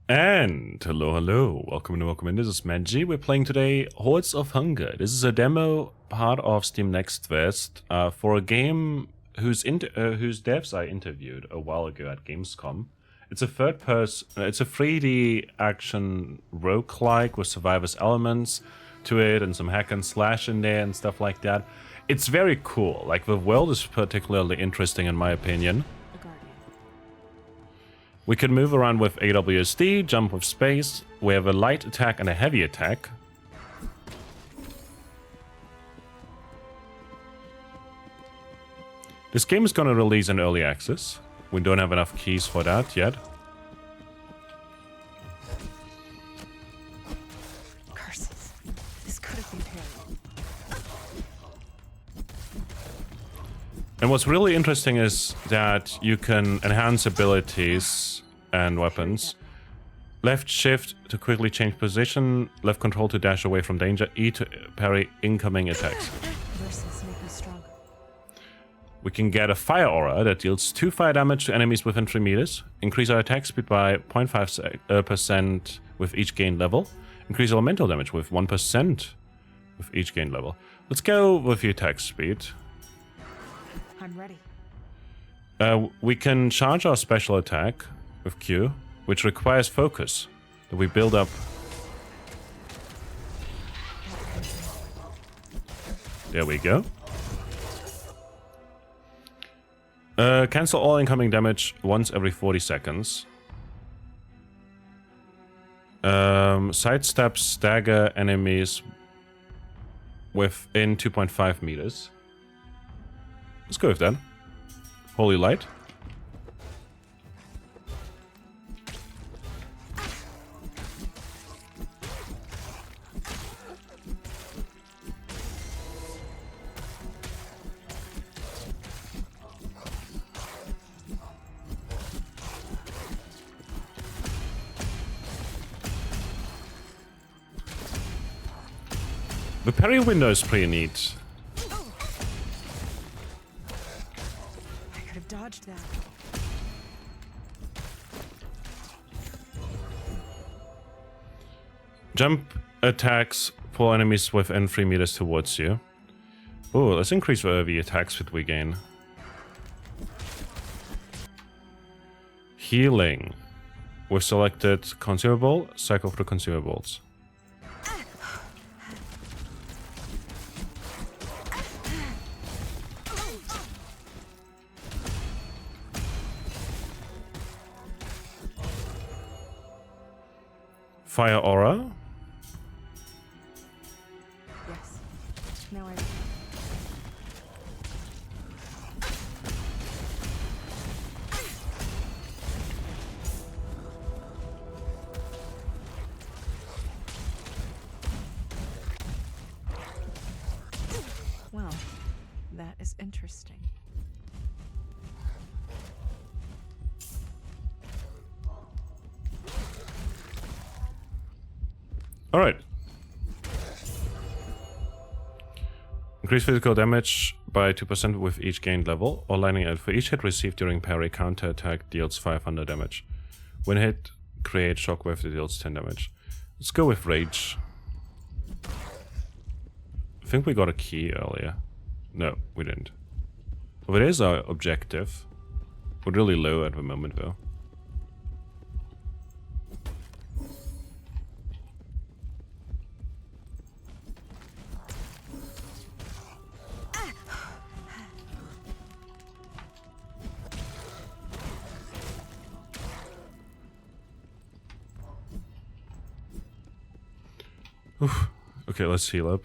And hello, welcome in. This is Magi. We're playing today Hordes of Hunger. This is a demo part of Steam Next Fest for a game whose devs I interviewed a while ago at Gamescom. It's a it's a 3D action roguelike with survivors elements to it and some hack and slash in there and stuff like that. It's very cool. Like, the world is particularly interesting in my opinion. We can move around with AWSD, jump with space. We have a light attack and a heavy attack. This game is going to release in early access. We don't have enough keys for that yet. Curses. This could have been Perry. And what's really interesting is that you can enhance abilities and weapons. Left shift to quickly change position, left control to dash away from danger, E to parry incoming attacks. Versus make me stronger. We can get a fire aura that deals 2 fire damage to enemies within 3 meters, increase our attack speed by 0.5% with each gained level, increase elemental damage with 1% with each gained level. Let's go with the attack speed. I'm ready. We can charge our special attack with Q, which requires focus that we build up. There we go. Cancel all incoming damage once every 40 seconds. Sidestep stagger enemies within 2.5 meters. Let's go with that. Holy Light. The parry window is pretty neat. I could have dodged that. Jump attacks pull enemies within 3 meters towards you. Oh, let's increase the attack speed we gain. Healing. With selected consumable, cycle through consumables. Fire aura. Yes. Now I. Well, that is interesting. Alright. Increase physical damage by 2% with each gained level, or lining out for each hit received during parry. Counter attack deals 500 damage. When hit, create shockwave that deals 10 damage. Let's go with Rage. I think we got a key earlier. No, we didn't. Oh, it is our objective. We're really low at the moment though. Oof. Okay, let's heal up.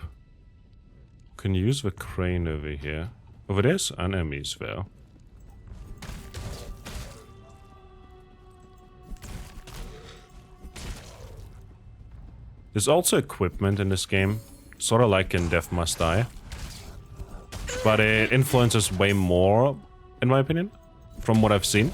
Can use the crane over here. Over there's enemies though. There's also equipment in this game, sort of like in Death Must Die. But it influences way more, in my opinion, from what I've seen.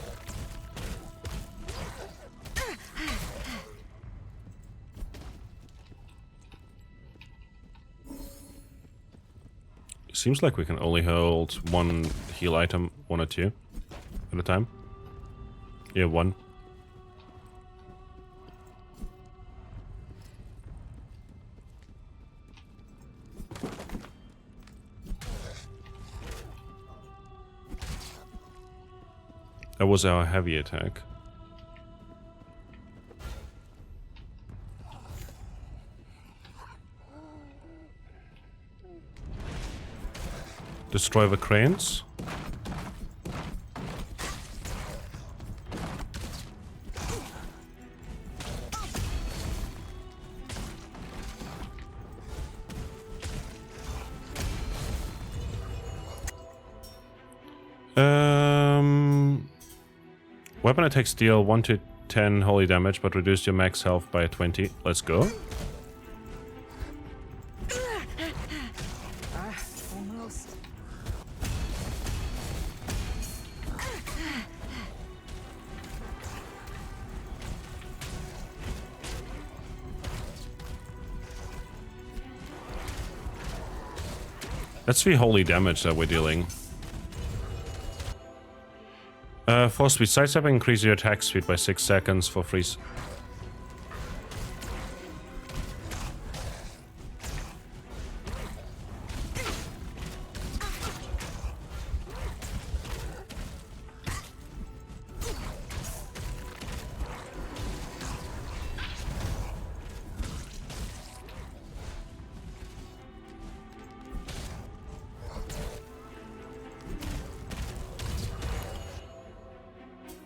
Seems like we can only hold one heal item, 1 or 2 at a time. Yeah, 1. That was our heavy attack. Destroy the cranes. Weapon attacks deal 1 to 10 holy damage, but reduce your max health by 20. Let's go. Almost. That's the holy damage that we're dealing. Force speed. Sidestepping increase your attack speed by 6 seconds for free.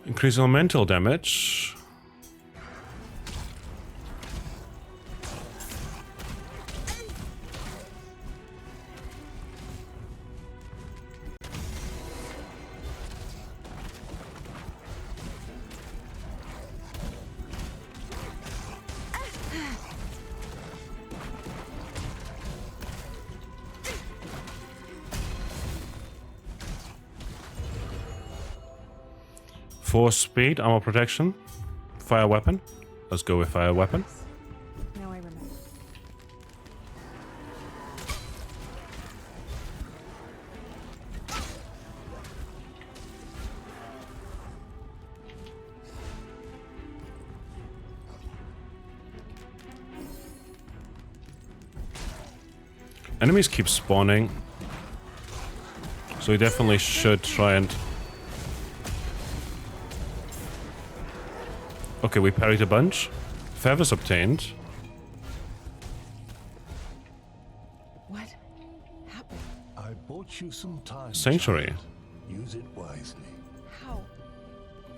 Increase elemental damage. Force speed, armor protection, fire weapon. Let's go with fire weapon. Now I remember. Enemies keep spawning, so we definitely should try and... Okay, we parried a bunch. Feathers obtained. What happened? I bought you some time. Sanctuary. child. Use it wisely. How?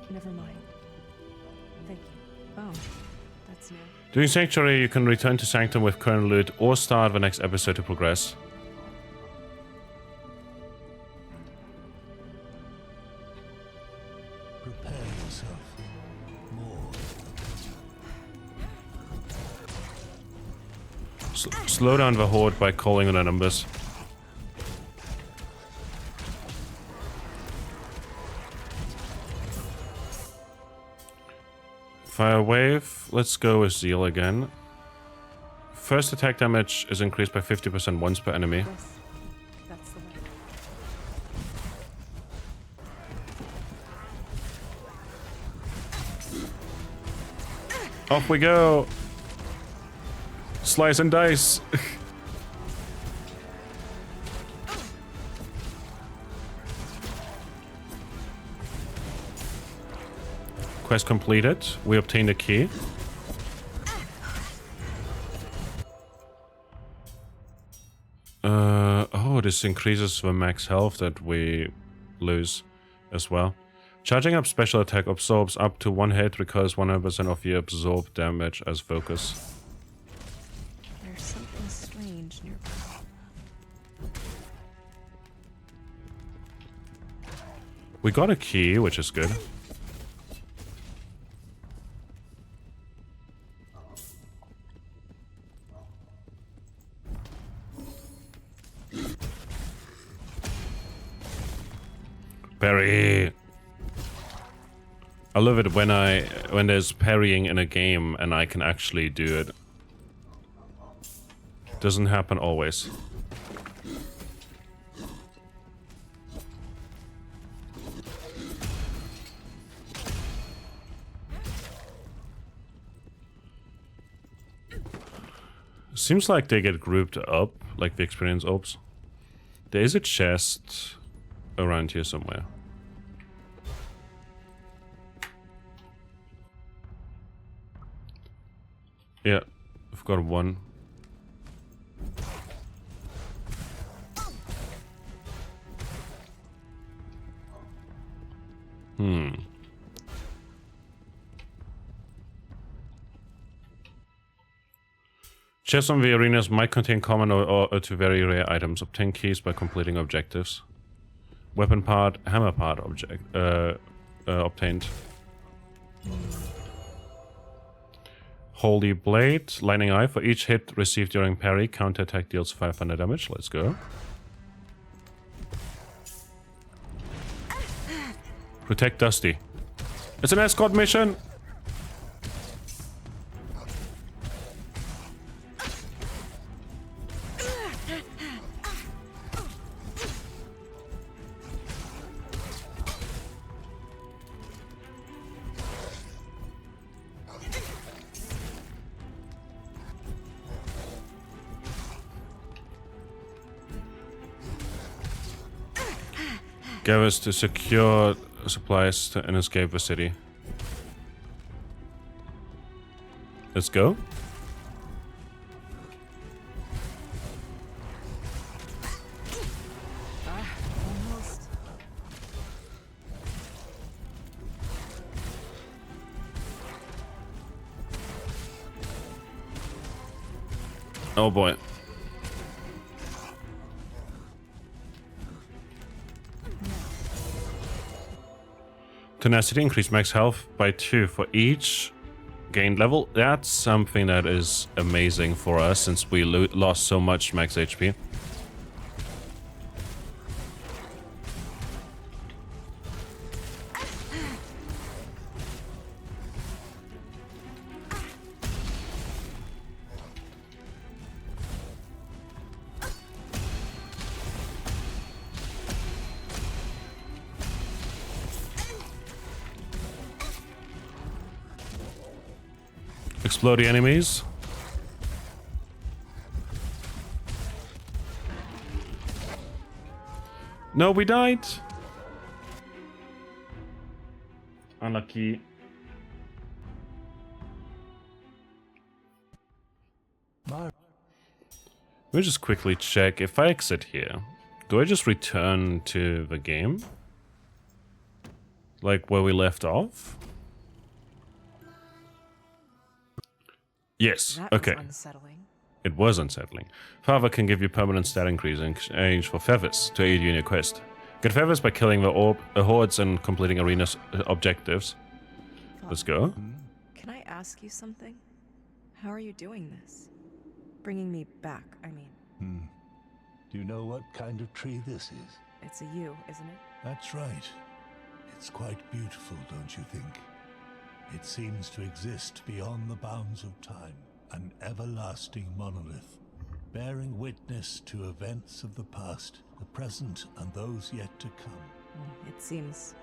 Never mind. Thank you. Oh, that's new. During Sanctuary, you can return to Sanctum with current loot or start the next episode to progress. Prepare yourself. More. Slow down the horde by calling on their numbers. Fire wave. Let's go with Zeal again. First attack damage is increased by 50% once per enemy. That's the way. Off we go! Slice and dice! Quest completed. We obtained a key. Oh, this increases the max health that we lose as well. Charging up special attack absorbs up to 1 hit, recovers 100% of your absorbed damage as focus. There's something strange nearby. We got a key, which is good. Parry. I love it when there's parrying in a game and I can actually do it. Doesn't happen always. Seems like they get grouped up, like the experience orbs. There is a chest around here somewhere. Yeah, we've got one. Chests on the arenas might contain common or to very rare items. Obtain keys by completing objectives. Weapon part, hammer part obtained. Holy Blade, Lightning Eye. For each hit received during parry, counterattack deals 500 damage. Let's go. Protect Dusty. It's an escort mission! Give us to secure supplies and escape the city. Let's go. Almost. Oh boy. Tenacity, increase max health by 2 for each gained level. That's something that is amazing for us since we lost so much max HP. Explode the enemies. No, we died. Unlucky. Mirah, We'll just quickly check. If I exit here, do I just return to the game? Like where we left off? Yes, That okay. was unsettling. It was unsettling. Father can give you permanent stat increase in exchange for feathers to aid you in your quest. Get feathers by killing the hordes and completing arena objectives. Let's go. Can I ask you something? How are you doing this? Bringing me back, I mean. do you know what kind of tree this is? It's a you, isn't it? That's right. It's quite beautiful, don't you think? It seems to exist beyond the bounds of time, an everlasting monolith, bearing witness to events of the past, the present, and those yet to come. It seems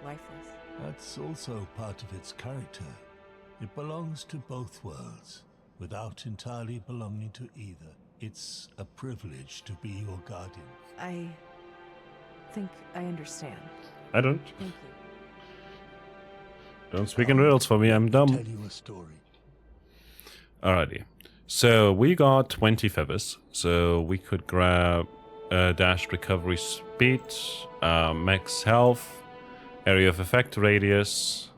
lifeless. That's also part of its character. It belongs to both worlds, without entirely belonging to either. It's a privilege to be your guardian. I think I understand. I don't. Thank you. Don't speak in riddles for me, I'm dumb. Tell you a story. Alrighty. So we got 20 feathers. So we could grab dash recovery speed, max health, area of effect radius.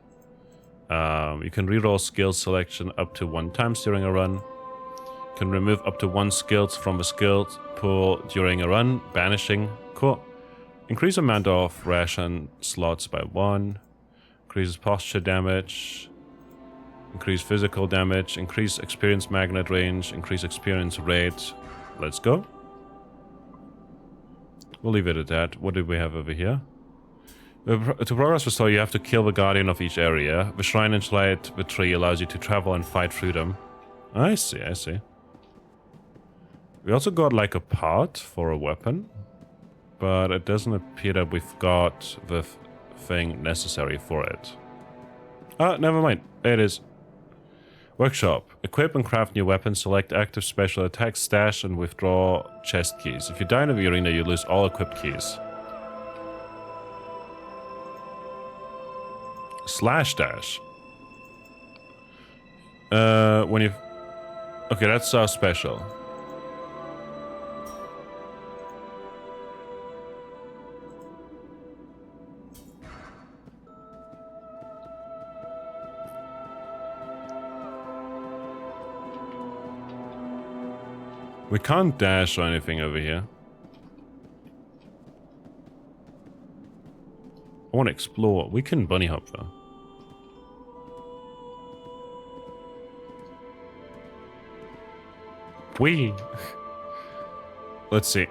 You can reroll skill selection up to 1 time during a run. You can remove up to 1 skills from the skill pool during a run. Banishing. Cool. Increase amount of ration slots by 1. Increases posture damage. Increase physical damage. Increase experience magnet range. Increase experience rate. Let's go. We'll leave it at that. What do we have over here? To progress the story, you have to kill the guardian of each area. The shrine inside the tree allows you to travel and fight through them. I see, I see. We also got like a part for a weapon, but it doesn't appear that we've got the thing necessary for it. Ah, never mind. There it is. Workshop. Equip and craft new weapons. Select active special attacks, stash, and withdraw chest keys. If you die in the arena, you lose all equipped keys. Slash dash. When you Okay, that's our special. We can't dash or anything over here. I want to explore. We can bunny hop though. We. Let's see.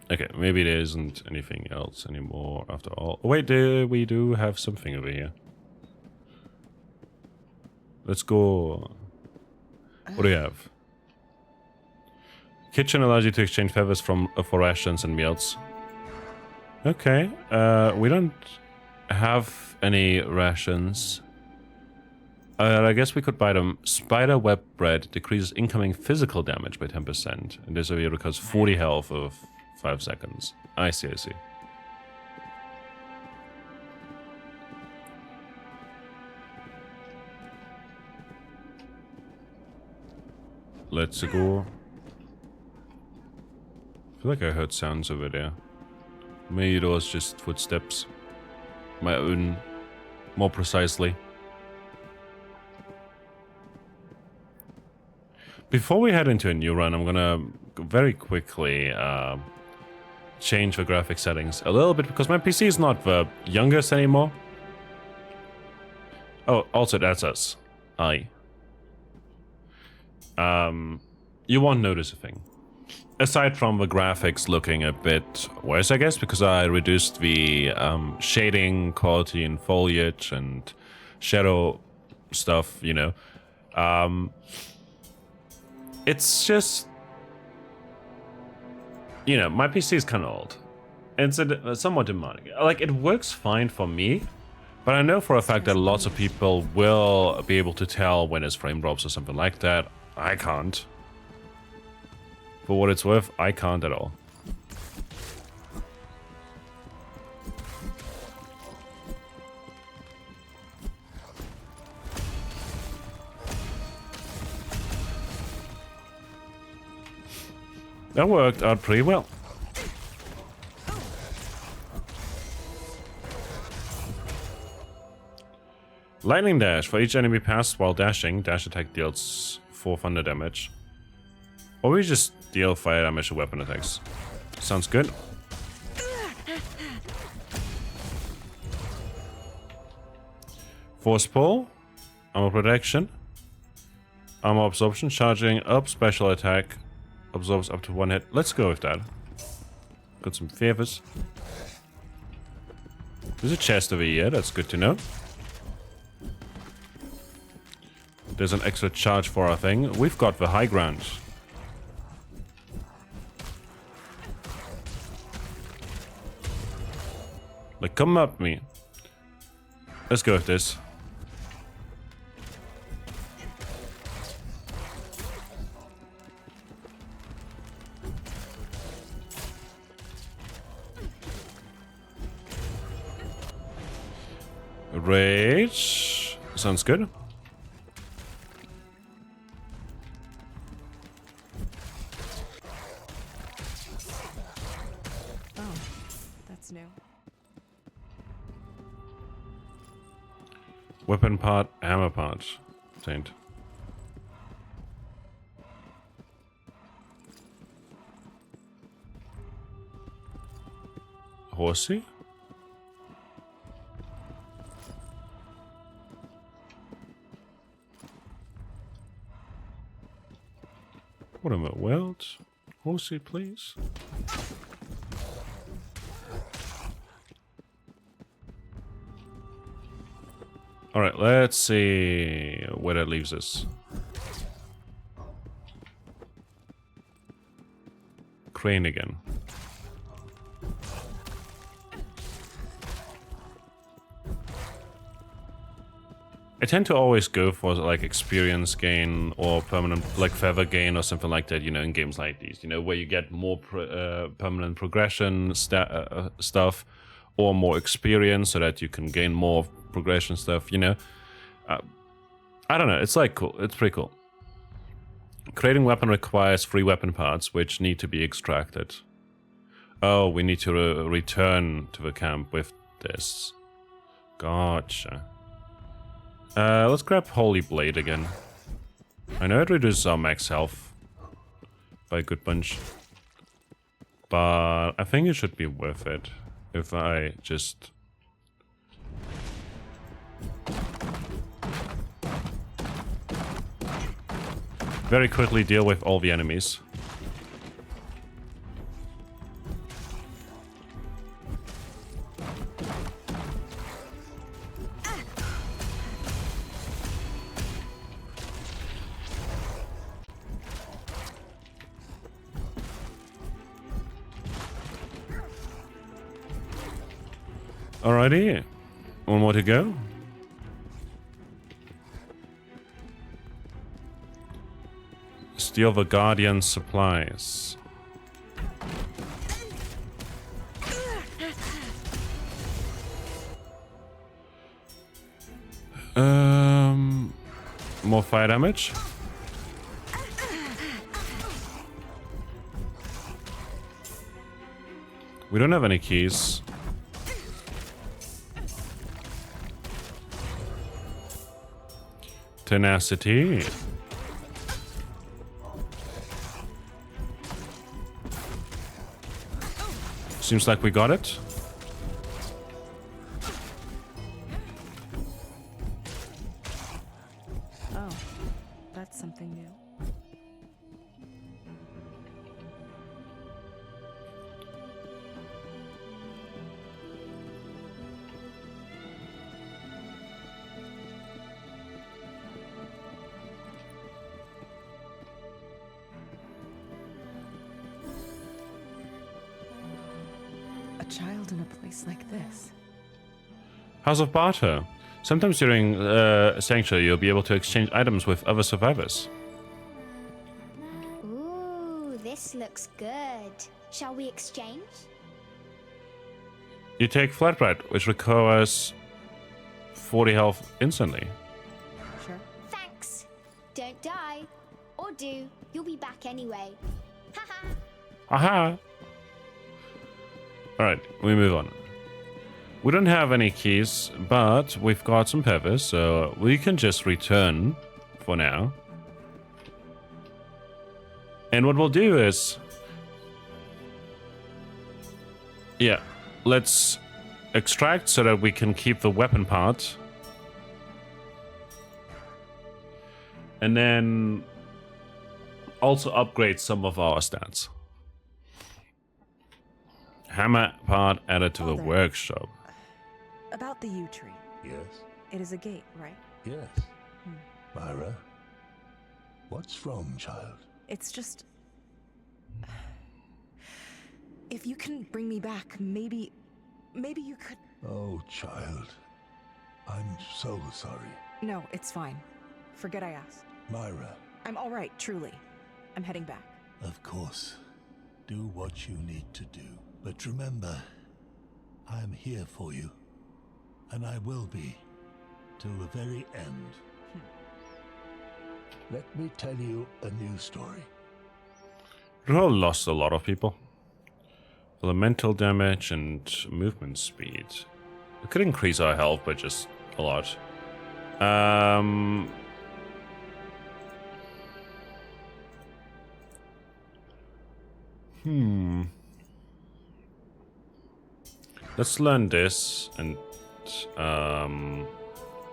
Okay, maybe there isn't anything else anymore after all. Oh, wait, we do have something over here. Let's go. What do you have? Kitchen allows you to exchange feathers for rations and meals. Okay, we don't have any rations. I guess we could buy them. Spider web bread decreases incoming physical damage by 10%. And this over here because 40 health of 5 seconds. I see, I see. Let's go. I feel like I heard sounds over there. Maybe it was just footsteps. My own, more precisely. Before we head into a new run, I'm gonna very quickly change the graphic settings a little bit because my PC is not the youngest anymore. Oh, also that's us. You won't notice a thing. Aside from the graphics looking a bit worse, I guess, because I reduced the shading quality and foliage and shadow stuff, you know. It's just, you know, my PC is kind of old. It's somewhat demonic. Like, it works fine for me, but I know for a fact that lots of people will be able to tell when it's frame drops or something like that. I can't. For what it's worth, I can't at all. That worked out pretty well. Lightning dash. For each enemy passed while dashing, dash attack deals 4 thunder damage. Or we just deal fire damage to weapon attacks. Sounds good. Force pull. Armor protection. Armor absorption. Charging up. Special attack. Absorbs up to 1 hit. Let's go with that. Got some favors. There's a chest over here. That's good to know. There's an extra charge for our thing. We've got the high ground. Like, come up me. Let's go with this. Rage. Sounds good. Oh, that's new. Weapon part, hammer part. Obtained. Horsey? What am I? Wield? Horsey, please. Alright, let's see where that leaves us. Crane again. I tend to always go for like experience gain or permanent like feather gain or something like that, you know, in games like these, you know, where you get more permanent progression stuff or more experience so that you can gain more progression stuff, you know. I don't know, it's like cool, it's pretty cool. Creating weapon requires 3 weapon parts which need to be extracted. Oh, we need to return to the camp with this. Gotcha. Let's grab Holy Blade again. I know it reduces our max health by a good bunch. But I think it should be worth it if I just... very quickly deal with all the enemies. Alrighty, one more to go. Steal the Guardian supplies. More fire damage. We don't have any keys. Tenacity. Seems like we got it. Oh, that's something new. Child in a place like this. House of Barter. Sometimes during Sanctuary, you'll be able to exchange items with other survivors. Ooh, this looks good. Shall we exchange? You take Flatbread, which recovers 40 health instantly. Sure. Thanks. Don't die. Or do. You'll be back anyway. Haha. Aha! Alright, we move on. We don't have any keys, but we've got some feathers, so we can just return for now. And what we'll do is... yeah, let's extract so that we can keep the weapon part. And then also upgrade some of our stats. Hammer part added to the Father. workshop. About the yew tree. Yes? It is a gate, right? Yes. Mirah? What's wrong, child? It's just... if you can bring me back, maybe you could... Oh, child. I'm so sorry. No, it's fine. Forget I asked. Mirah, I'm all right, truly. I'm heading back. of course. Do what you need to do. But remember, I'm here for you. And I will be. Till the very end. Let me tell you a new story. We all lost a lot of people. Elemental damage and movement speed. We could increase our health by just a lot. Let's learn this and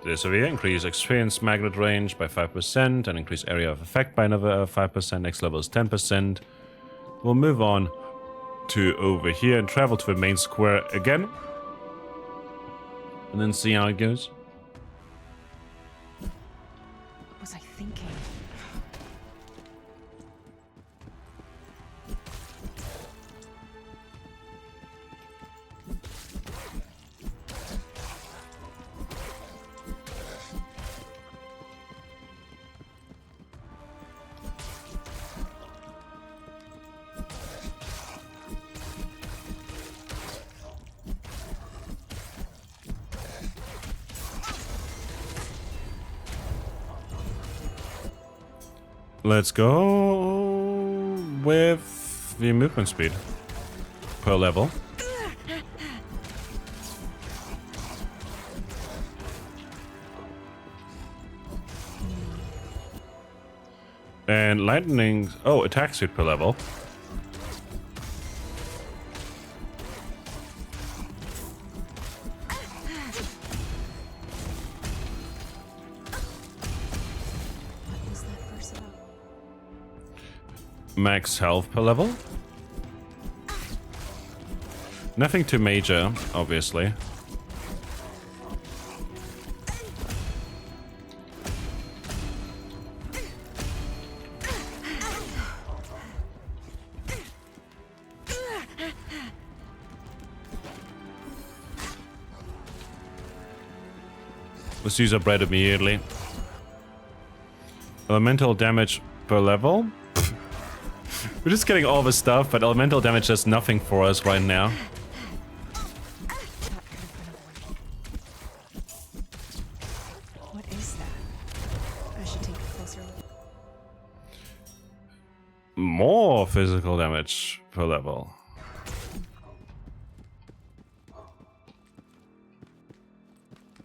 this over here. Increase experience magnet range by 5% and increase area of effect by another 5%. Next level is 10%. We'll move on to over here and travel to the main square again. And then see how it goes. What was I thinking? Let's go with the movement speed per level. And lightning... Oh, attack speed per level. What was that verse about? Max health per level. Nothing too major, obviously. Let's use our bread immediately. Elemental damage per level. We're just getting all the stuff, but elemental damage does nothing for us right now. What is that? I should take a closer look. More physical damage per level.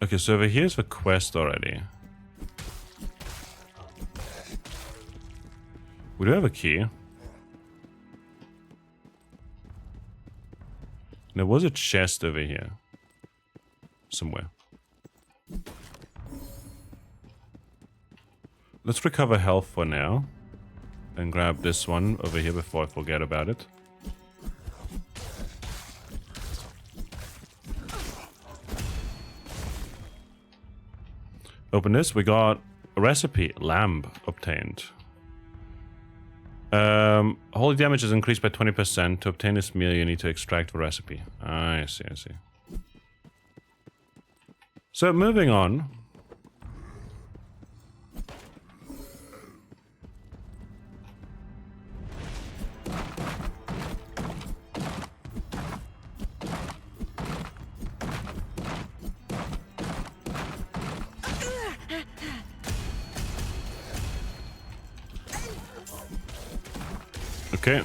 Okay, so over here's the quest already. We do have a key. There was a chest over here. Somewhere. Let's recover health for now. And grab this one over here before I forget about it. Open this. We got a recipe. Lamb obtained. Holy damage is increased by 20%. To obtain this meal, you need to extract the recipe. I see, I see. So, moving on. Okay.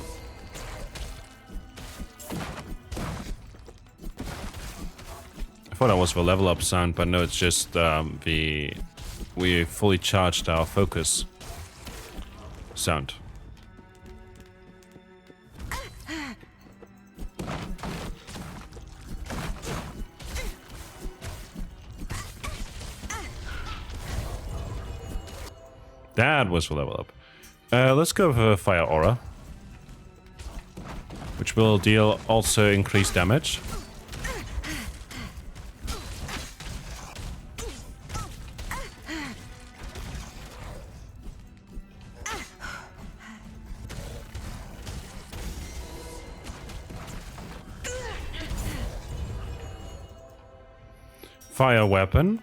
I thought that was the level up sound, but no, it's just we fully charged our focus sound. That was the level up. Let's go for Fire Aura, which will deal also increased damage. Fire weapon.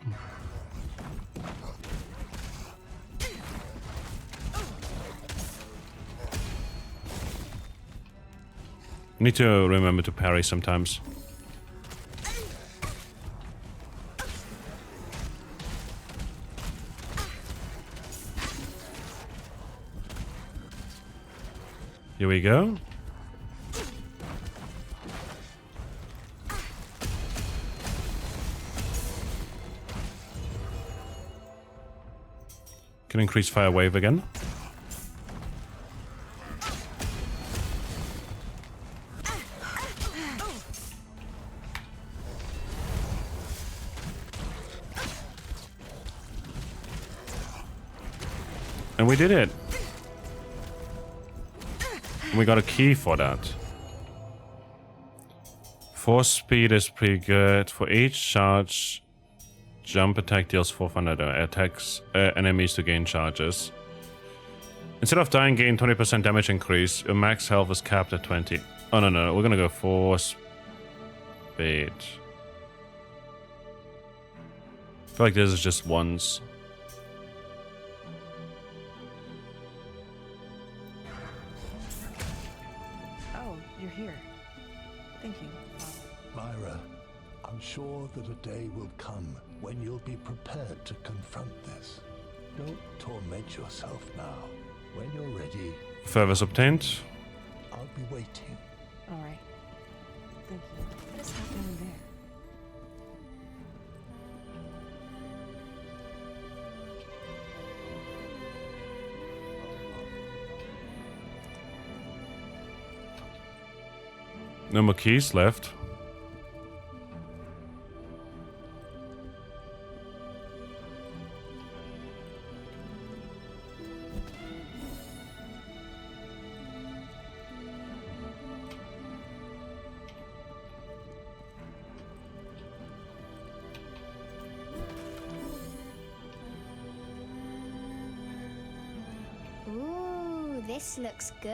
Need to remember to parry sometimes. Here we go. Can increase fire wave again. And we did it. And we got a key for that. Force speed is pretty good. For each charge, jump attack deals 400 attacks enemies to gain charges. Instead of dying, gain 20% damage increase. Your max health is capped at 20. Oh no, we're gonna go force speed. I feel like this is just once. You're here. Thank you. Mirah, I'm sure that a day will come when you'll be prepared to confront this. Don't torment yourself now. When you're ready, Favors obtained. I'll be waiting. All right. Thank you. What is happening there? No more keys left. Ooh, this looks good.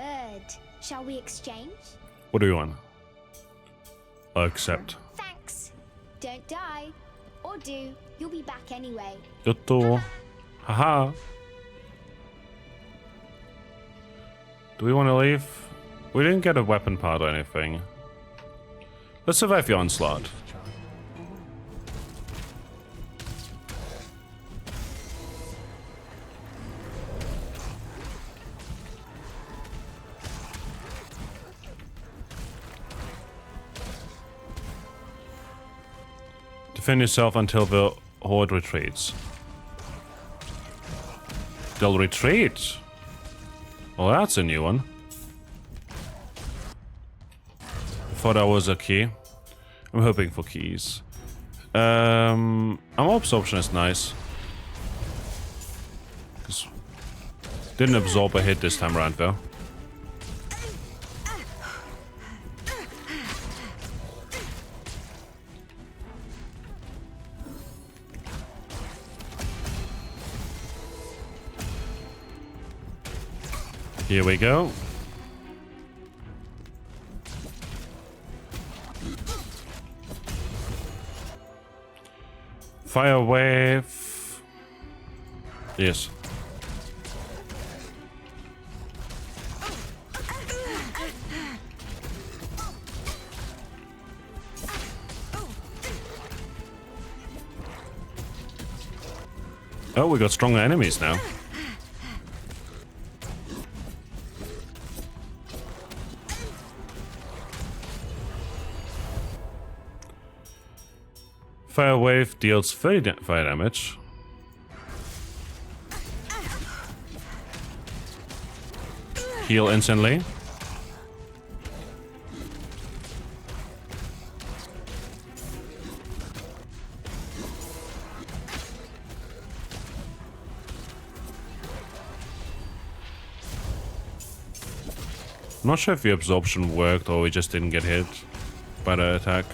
Shall we exchange? What do you want? I'll accept. Thanks. Don't die. Or do. You'll be back anyway. Yotto. Haha. Do we want to leave? We didn't get a weapon part or anything. Let's survive the onslaught. Defend yourself until the horde retreats. They'll retreat? Well, that's a new one. I thought that was a key. I'm hoping for keys. Ammo absorption is nice. Didn't absorb a hit this time around though. Here we go. Fire wave. Yes. Oh, we got stronger enemies now. Fire wave deals 30 fire damage. Heal instantly. I'm not sure if the absorption worked or we just didn't get hit by the attack.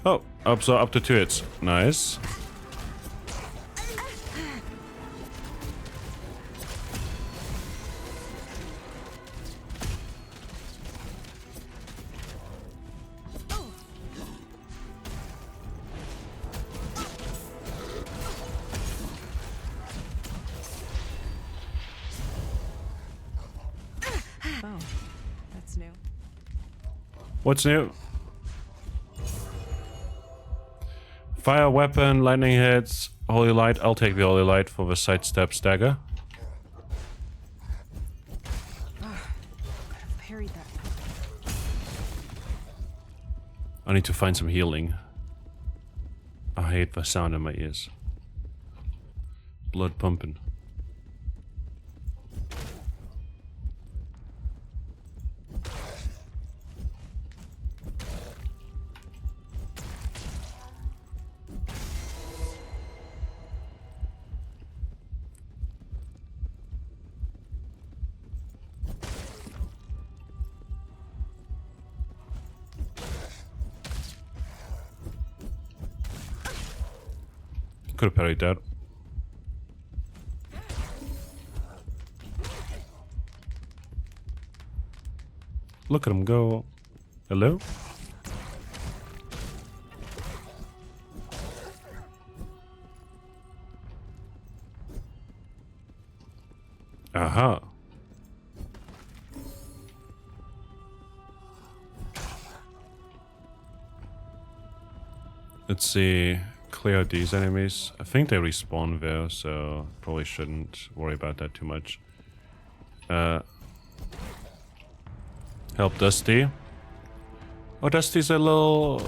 Oh, up to 2 hits. Nice. Oh, that's new. What's new? Fire weapon, lightning hits, holy light. I'll take the holy light for the sidestep stagger. Could have parried that. I need to find some healing. I hate the sound in my ears. Blood pumping. Could have parried that. Look at him go. Hello? Aha. Let's see. clear out these enemies. I think they respawn there, so probably shouldn't worry about that too much. Help Dusty. Oh, Dusty's a little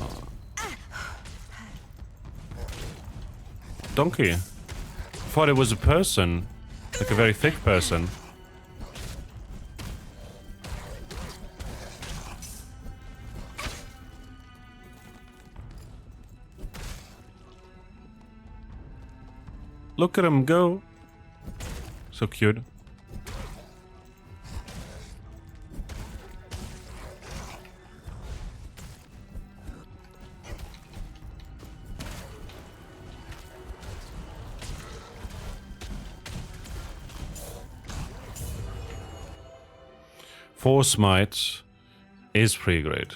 donkey. Thought it was a person, like a very thick person. Look at him go. So cute. Force Smite is pretty great.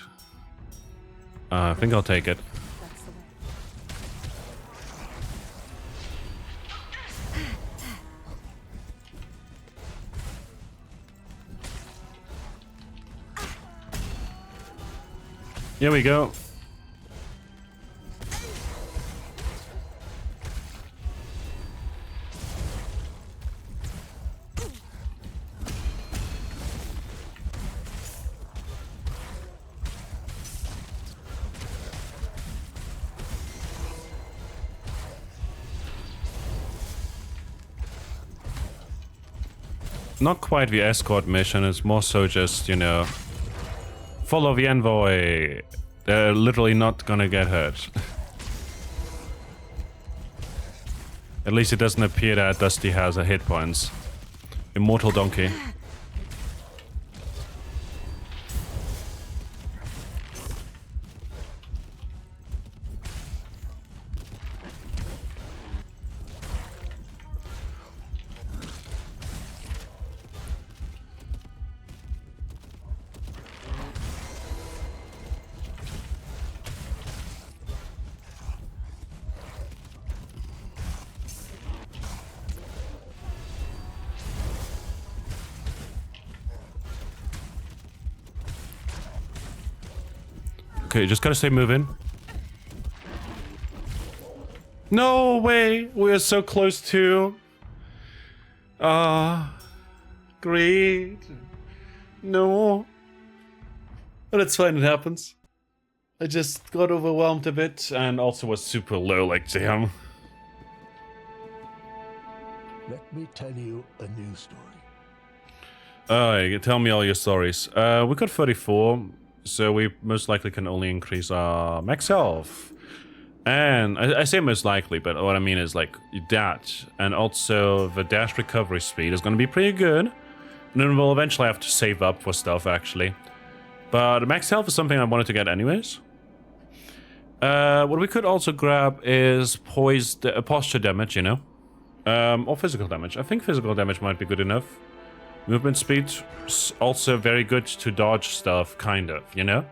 I think I'll take it. That's the way. Here we go. Not quite the escort mission, it's more so just, you know, follow the envoy. They're literally not gonna get hurt. At least it doesn't appear that Dusty has a hit points. Immortal donkey. Okay, just gotta stay moving. No way! We are so close to... greed. No. But it's fine, it happens. I just got overwhelmed a bit and also was super low, like, damn. Let me tell you a new story. Tell me all your stories. We got 34. So we most likely can only increase our max health. And I say most likely, but what I mean is like that. And also the dash recovery speed is going to be pretty good. And then we'll eventually have to save up for stuff actually. But max health is something I wanted to get anyways. What we could also grab is posture damage, you know. Or physical damage. I think physical damage might be good enough. Movement speed, also very good to dodge stuff, kind of, you know?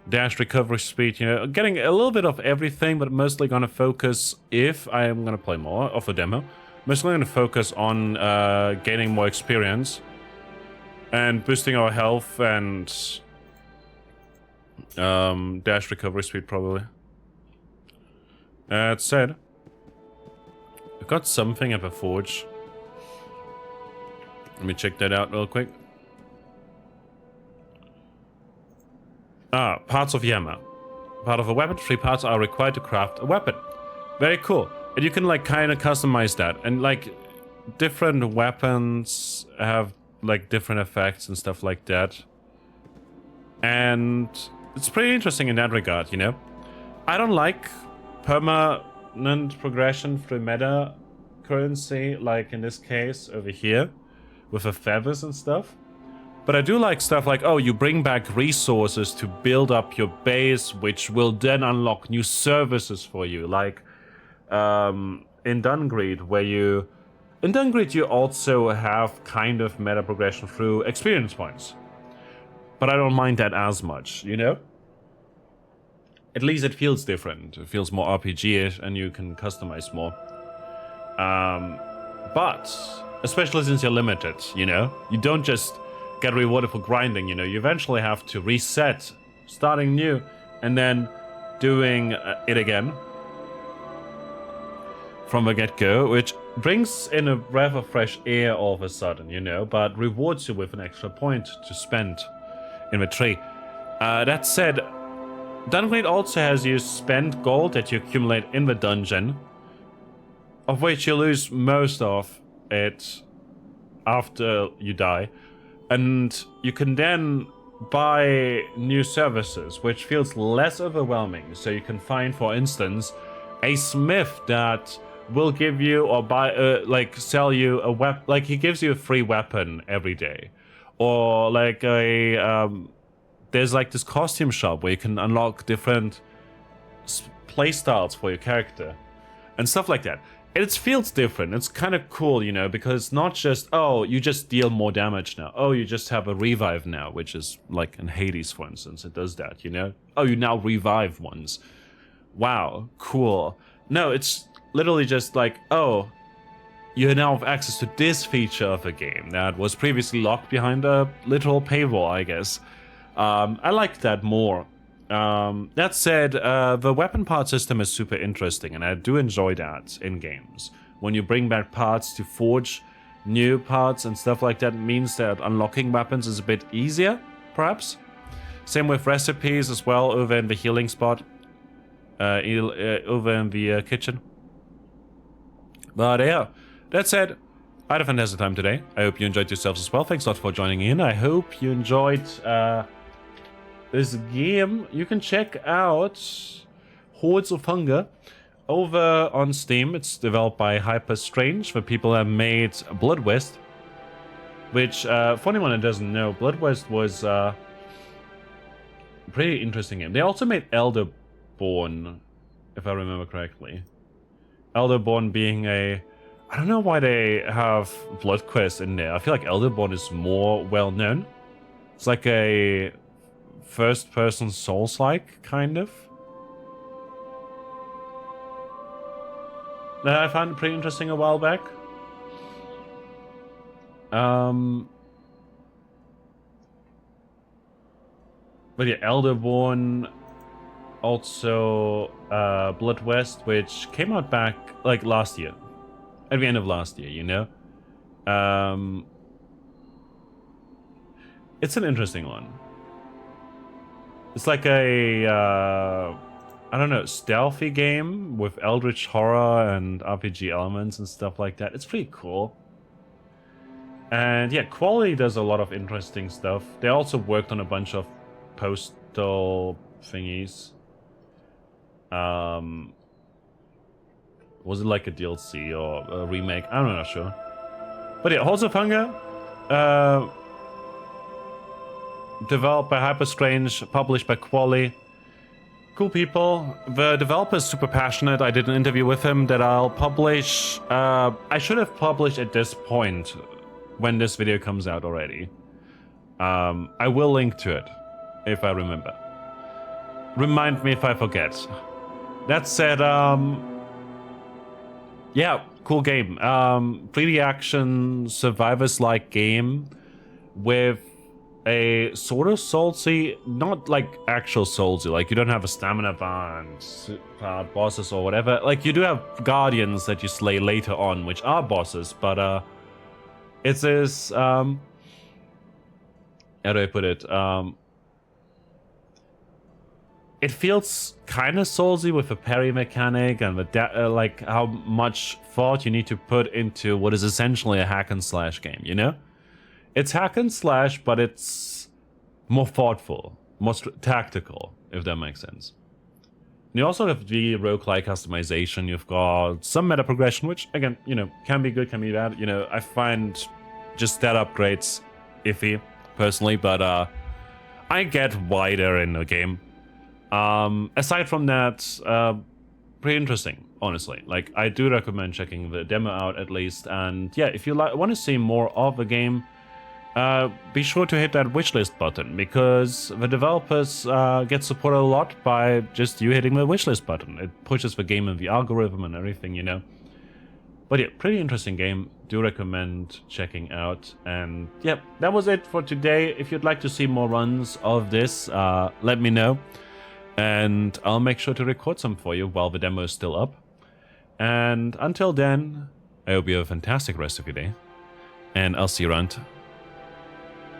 Dash recovery speed, you know, getting a little bit of everything, but mostly gonna focus, if I am gonna play more of the demo, mostly gonna focus on gaining more experience and boosting our health and dash recovery speed, probably. That said, I've got something at the forge. Let me check that out real quick. Parts of Yama. Part of a weapon, 3 parts are required to craft a weapon. Very cool. And you can like kind of customize that. And like different weapons have like different effects and stuff like that. And it's pretty interesting in that regard, you know? I don't like permanent progression through meta currency, like in this case over here. With the feathers and stuff. But I do like stuff like, oh, you bring back resources to build up your base, which will then unlock new services for you. Like in Dungreed, where you... In Dungreed, you also have kind of meta progression through experience points. But I don't mind that as much, you know? At least it feels different. It feels more RPG-ish and you can customize more. But... especially since you're limited, you know? You don't just get rewarded for grinding, you know? You eventually have to reset, starting new, and then doing it again. from the get-go, which brings in a breath of fresh air all of a sudden, you know, but rewards you with an extra point to spend in the tree. That said, Downgrade also has you spend gold that you accumulate in the dungeon, of which you lose most of it after you die. And you can then buy new services, which feels less overwhelming. So you can find, for instance, a smith that will give you or buy, like, sell you a weapon. Like, he gives you a free weapon every day. Or like there's like this costume shop where you can unlock different playstyles for your character and stuff like that. It feels different. It's kind of cool, you know, because it's not just, oh, you just deal more damage now. Oh, you just have a revive now, which is like in Hades, for instance. It does that, you know? Oh, you now revive ones. Wow, cool. No, it's literally just like, oh, you now have access to this feature of the game that was previously locked behind a literal paywall, I guess. I like that more. That said, the weapon part system is super interesting, and I do enjoy that in games. When you bring back parts to forge new parts and stuff like that, means that unlocking weapons is a bit easier, perhaps. Same with recipes as well over in the healing spot, over in the kitchen. But yeah, that said, I had a fantastic time today. I hope you enjoyed yourselves as well. Thanks a lot for joining in. I hope you enjoyed this game. You can check out Hordes of Hunger over on Steam. It's developed by Hyper Strange, the people that made Blood West, which, for anyone that doesn't know, Blood West was a pretty interesting game. They also made Elderborn, if I remember correctly. Elderborn being a... I don't know why they have Blood Quest in there. I feel like Elderborn is more well known. It's like a first-person Souls-like, kind of. That I found pretty interesting a while back. But yeah, Elderborn, also Blood West, which came out back like last year. At the end of last year, you know? It's an interesting one. It's like a, I don't know, stealthy game with eldritch horror and RPG elements and stuff like that. It's pretty cool. And yeah, Quality does a lot of interesting stuff. They also worked on a bunch of postal thingies. Was it like a DLC or a remake? I'm not sure. But yeah, Hordes of Hunger, developed by Hyper Strange, published by Quali. Cool people. The developer is super passionate. I did an interview with him that I'll publish. I should have published at this point when this video comes out already. I will link to it if I remember. Remind me if I forget. That said, yeah, cool game. 3D action, Survivorslike game with a sort of Soulsy, not like actual Soulsy, like you don't have a stamina bar and hard bosses or whatever. Like you do have guardians that you slay later on, which are bosses, but it's this, how do I put it? It feels kind of Soulsy with the parry mechanic and the like how much thought you need to put into what is essentially a hack and slash game, you know? It's hack and slash, but it's more thoughtful, more tactical, if that makes sense. And you also have the roguelike customization. You've got some meta progression, which again, you know, can be good, can be bad. You know, I find just stat upgrades iffy personally, but I get why they're in the game. Aside from that, pretty interesting, honestly. Like, I do recommend checking the demo out at least. And yeah, if you want to see more of the game, be sure to hit that wishlist button, because the developers get supported a lot by just you hitting the wishlist button. It pushes the game in the algorithm and everything, you know. But yeah, pretty interesting game. Do recommend checking out. And yeah, that was it for today. If you'd like to see more runs of this, let me know. And I'll make sure to record some for you while the demo is still up. And until then, I hope you have a fantastic rest of your day. And I'll see you around.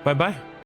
Bye bye.